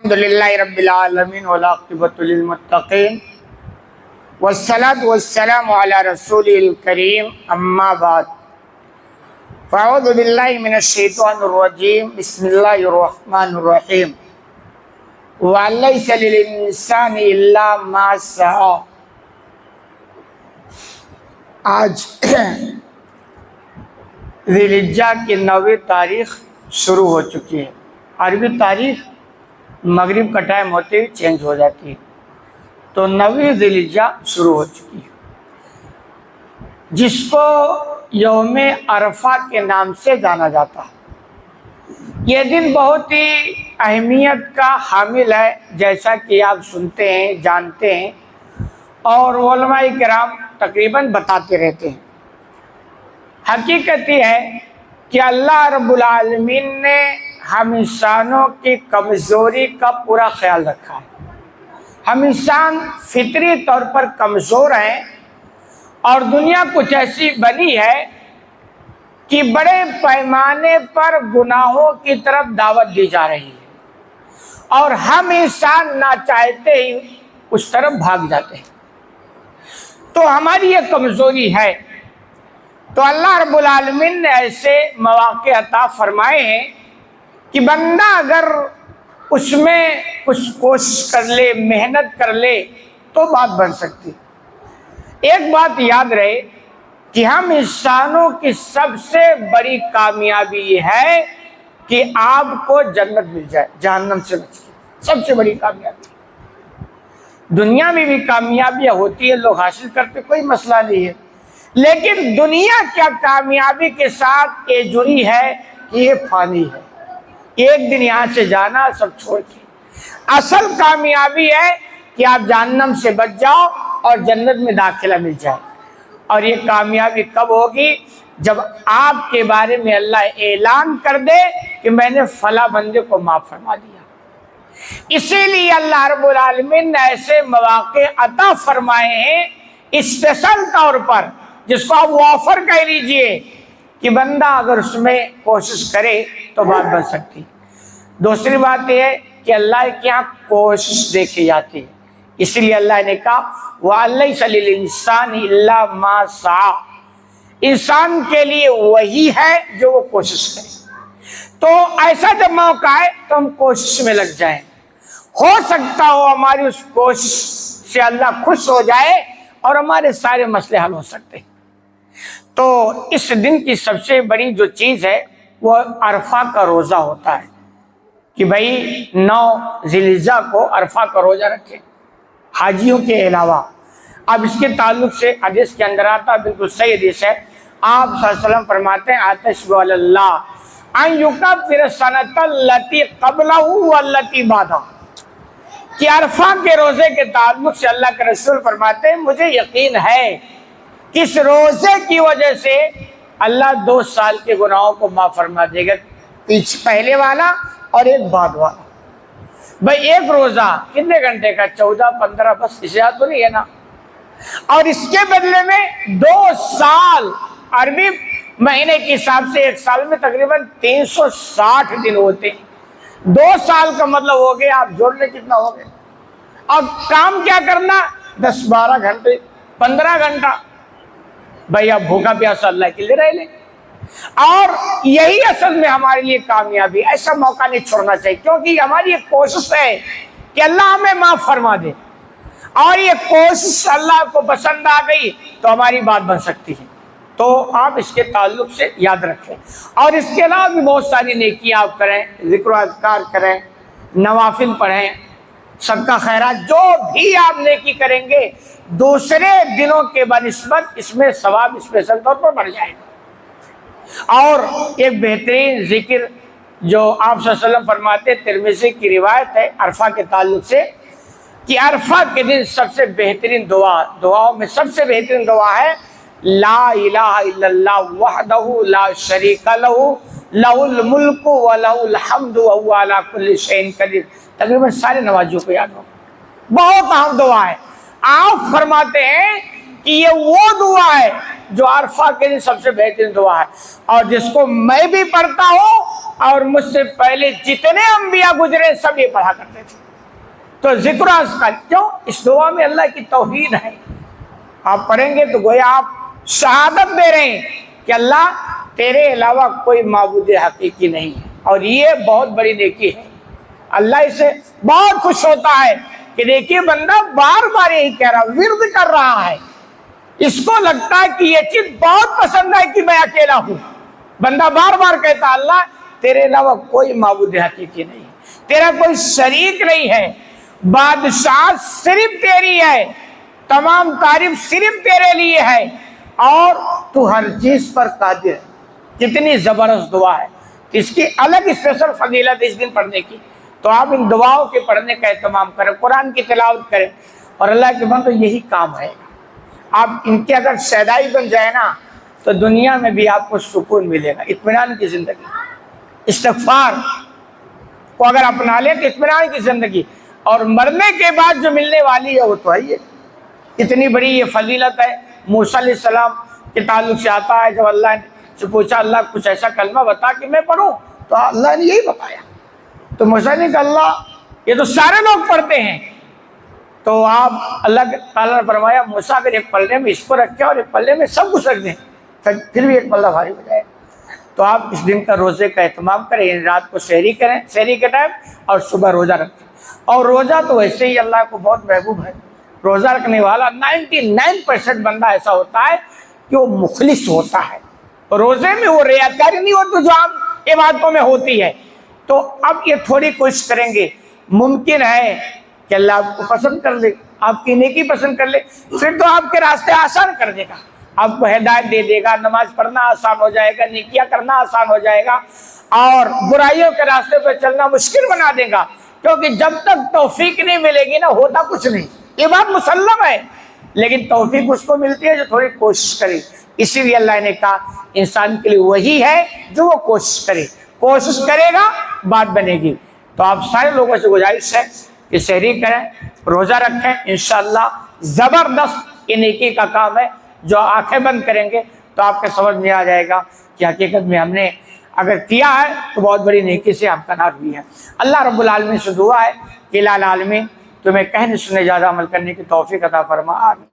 الحمدللہ رب العالمین والعاقبۃ للمتقین والصلاة والسلام علی رسول الکریم اما بعد فاعوذ باللہ من الشیطان الرجیم بسم اللہ الرحمن الرحیم وَلَيْسَ لِلْإِنسَانِ إِلَّا مَا سَعَى۔ آج ذی الحجہ کی 9ویں تاریخ شروع ہو چکی ہے۔ عربی تاریخ مغرب کا ٹائم ہوتے ہی چینج ہو جاتی ہے، تو 9ویں ذی الحجہ شروع ہو چکی ہے، جس کو یوم عرفہ کے نام سے جانا جاتا ہے۔ یہ دن بہت ہی اہمیت کا حامل ہے، جیسا کہ آپ سنتے ہیں، جانتے ہیں، اور علماء کرام تقریباً بتاتے رہتے ہیں۔ حقیقت یہ ہے کہ اللہ رب العالمین نے ہم انسانوں کی کمزوری کا پورا خیال رکھا ہے۔ ہم انسان فطری طور پر کمزور ہیں، اور دنیا کچھ ایسی بنی ہے کہ بڑے پیمانے پر گناہوں کی طرف دعوت دی جا رہی ہے، اور ہم انسان نہ چاہتے ہی اس طرف بھاگ جاتے ہیں۔ تو ہماری یہ کمزوری ہے، تو اللہ رب العالمین نے ایسے مواقع عطا فرمائے ہیں کہ بندہ اگر اس میں کچھ کوشش کر لے، محنت کر لے تو بات بن سکتی۔ ایک بات یاد رہے کہ ہم انسانوں کی سب سے بڑی کامیابی یہ ہے کہ آپ کو جنت مل جائے، جہنم سے بچ کے، سب سے بڑی کامیابی۔ دنیا میں بھی کامیابیاں ہوتی ہے، لوگ حاصل کرتے، کوئی مسئلہ نہیں ہے، لیکن دنیا کیا کامیابی کے ساتھ یہ جڑی ہے کہ یہ فانی ہے، ایک دن یہاں سے جانا سب چھوڑ کے۔ اصل کامیابی ہے کہ آپ جہنم سے بچ جاؤ اور جنت میں داخلہ مل جائے۔ اور یہ کامیابی کب ہوگی؟ جب آپ کے بارے میں اللہ اعلان کر دے کہ میں نے فلاں بندے کو معاف فرما دیا۔ اسی لیے اللہ رب العالمین نے ایسے مواقع عطا فرمائے ہیں اسپیشل طور پر، جس کو آپ وافر کہہ لیجئے، کہ بندہ اگر اس میں کوشش کرے تو بات بن سکتی۔ دوسری بات یہ ہے کہ اللہ کے یہاں کوشش دیکھی جاتی ہے، اس لیے اللہ نے کہا وَلَيْسَ لِلْإِنسَانِ إِلَّا مَا سَعَى۔ انسان کے لیے وہی ہے جو وہ کوشش کرے۔ تو ایسا جب موقع ہے تو ہم کوشش میں لگ جائیں، ہو سکتا ہو ہماری اس کوشش سے اللہ خوش ہو جائے اور ہمارے سارے مسئلے حل ہو سکتے ہیں۔ تو اس دن کی سب سے بڑی جو چیز ہے وہ عرفہ کا روزہ ہوتا ہے، کہ بھائی 9 ذی الحجہ کو عرفہ کا روزہ رکھیں حاجیوں کے علاوہ۔ اب اس کے تعلق سے حدیث کے اندر آتا، بالکل صحیح حدیث ہے، آپ صلی اللہ علیہ وسلم فرماتے ہیں آتشب علی اللہ ان یکفر السنۃ التی قبلہ والتی بعدہ، کہ عرفہ کے روزے کے تعلق سے اللہ کے رسول فرماتے ہیں مجھے یقین ہے کہ اس روزے کی وجہ سے اللہ 2 سال کے گناہوں کو معاف فرما دے گا، پہلے والا اور ایک بعد والا۔ بھائی ایک روزہ کتنے گھنٹے کا؟ 14-15، بس اس سے زیادہ تو نہیں ہے نا۔ اور اس کے بدلے میں 2 سال، عربی مہینے کے حساب سے ایک سال میں تقریباً 360 دن ہوتے ہیں۔ 2 سال کا مطلب ہو گیا، آپ جوڑ لیں کتنا ہو گیا۔ اب کام کیا کرنا؟ 10-12 گھنٹے، 15 گھنٹہ، بھائی آپ بھوکا پیاسا اللہ کے لیے رہ لیں۔ اور یہی اصل میں ہمارے لیے کامیابی، ایسا موقع نہیں چھوڑنا چاہیے، کیونکہ ہماری ایک کوشش ہے کہ اللہ ہمیں معاف فرما دے، اور یہ کوشش اللہ کو پسند آ گئی تو ہماری بات بن سکتی ہے۔ تو آپ اس کے تعلق سے یاد رکھیں، اور اس کے علاوہ بھی بہت ساری نیکیاں آپ کریں، ذکر و اذکار کریں، نوافل پڑھیں، صدقہ خیرات، جو بھی آپ نیکی کریں گے دوسرے دنوں کے بنسبت اس میں ثواب اسپیشل طور پر بڑھ جائے گا۔ اور ایک بہترین ذکر جو آپ صلی اللہ علیہ وسلم فرماتے، ترمذی کی روایت ہے عرفہ کے تعلق سے، کہ عرفہ کے دن سب سے بہترین دعاؤں میں سب سے بہترین دعا ہے لا الہ الا اللہ وحدہ لا شریک لہ لہ الملک ولہ الحمد وہو علی کل شیء قدیر۔ تقریباً سارے نمازیوں کو یاد ہو، بہت اہم دعا ہے۔ آپ فرماتے ہیں کہ یہ وہ دعا ہے جو عرفہ کے دن سب سے بہترین دعا ہے، اور جس کو میں بھی پڑھتا ہوں اور مجھ سے پہلے جتنے انبیاء گزرے سب یہ پڑھا کرتے تھے۔ تو ذکر اذکار کیوں؟ اس دعا میں اللہ کی توحید ہے۔ آپ پڑھیں گے تو گویا آپ شہادت دے رہے ہیں کہ اللہ تیرے علاوہ کوئی معبود حقیقی نہیں ہے، اور یہ بہت بڑی نیکی ہے۔ اللہ اسے بہت خوش ہوتا ہے کہ دیکھیے بندہ بار بار یہی کہہ رہا، ورد کر رہا ہے، اس کو لگتا ہے کہ یہ چیز بہت پسند ہے کہ میں اکیلا ہوں۔ بندہ بار بار کہتا اللہ تیرے علاوہ کوئی معبود حقیقی نہیں، تیرا کوئی شریک نہیں ہے، بادشاہ صرف تیری ہے، تمام تعریف صرف تیرے لیے ہے، اور تو ہر چیز پر قادر ہے۔ کتنی زبردست دعا ہے، اس کی الگ اسپیشل فضیلت اس دن پڑھنے کی۔ تو آپ ان دعاؤں کے پڑھنے کا اہتمام کریں، قرآن کی تلاوت کریں، اور اللہ کے بندو یہی کام ہے۔ آپ ان کے اگر شیدائی بن جائے نا تو دنیا میں بھی آپ کو سکون ملے گا، اطمینان کی زندگی۔ استغفار کو اگر اپنا لیں تو اطمینان کی زندگی، اور مرنے کے بعد جو ملنے والی ہے وہ تو ہے۔ اتنی بڑی یہ فضیلت ہے۔ موسیٰ علیہ السلام کے تعلق سے آتا ہے، جب اللہ سے پوچھا اللہ کچھ ایسا کلمہ بتا کہ میں پڑھوں، تو اللہ نے یہی بتایا۔ تو موسیٰ نے کہا اللہ یہ تو سارے لوگ پڑھتے ہیں، تو آپ اللہ تعالیٰ نے فرمایا موسیٰ اگر ایک پلڑے میں اس کو رکھیں اور ایک پلڑے میں سب کچھ رکھ دیں پھر بھی ایک پلڑا بھاری ہو جائے۔ تو آپ اس دن کا روزے کا اہتمام کریں، رات کو سحری کریں، سحری کے ٹائم، اور صبح روزہ رکھیں۔ اور روزہ تو ویسے ہی اللہ کو بہت محبوب ہے۔ روزہ رکھنے والا 99% بندہ ایسا ہوتا ہے کہ وہ مخلص ہوتا ہے، روزے میں وہ ریاکاری نہیں ہوتی جو عام عبادتوں میں ہوتی ہے۔ تو اب یہ تھوڑی کوشش کریں گے، ممکن ہے کہ اللہ آپ کو پسند کر لے، آپ کی نیکی پسند کر لے، پھر تو آپ کے راستے آسان کر دے گا، آپ کو ہدایت دے دے گا، نماز پڑھنا آسان ہو جائے گا، نیکیاں کرنا آسان ہو جائے گا، اور برائیوں کے راستے پہ چلنا مشکل بنا دے گا۔ کیونکہ جب تک توفیق نہیں ملے گی نا ہوتا کچھ نہیں، یہ بات مسلم ہے، لیکن توفیق اس کو ملتی ہے جو تھوڑی کوشش کرے۔ اسی لیے اللہ نے کہا انسان کے لیے وہی ہے جو وہ کوشش کرے، کوشش کرے گا بات بنے گی۔ تو آپ سارے لوگوں سے گزارش ہے کہ سحری کریں، روزہ رکھیں، انشاءاللہ زبردست یہ نیکی کا کام ہے۔ جو آنکھیں بند کریں گے تو آپ کے سمجھ میں آ جائے گا کہ حقیقت میں ہم نے اگر کیا ہے تو بہت بڑی نیکی سے ہمکنار ہوئی ہے۔ اللہ رب العالمین سے دعا ہے کہ الہ العالمین تمہیں کہنے سننے زیادہ عمل کرنے کی توفیق عطا فرما۔ آمین۔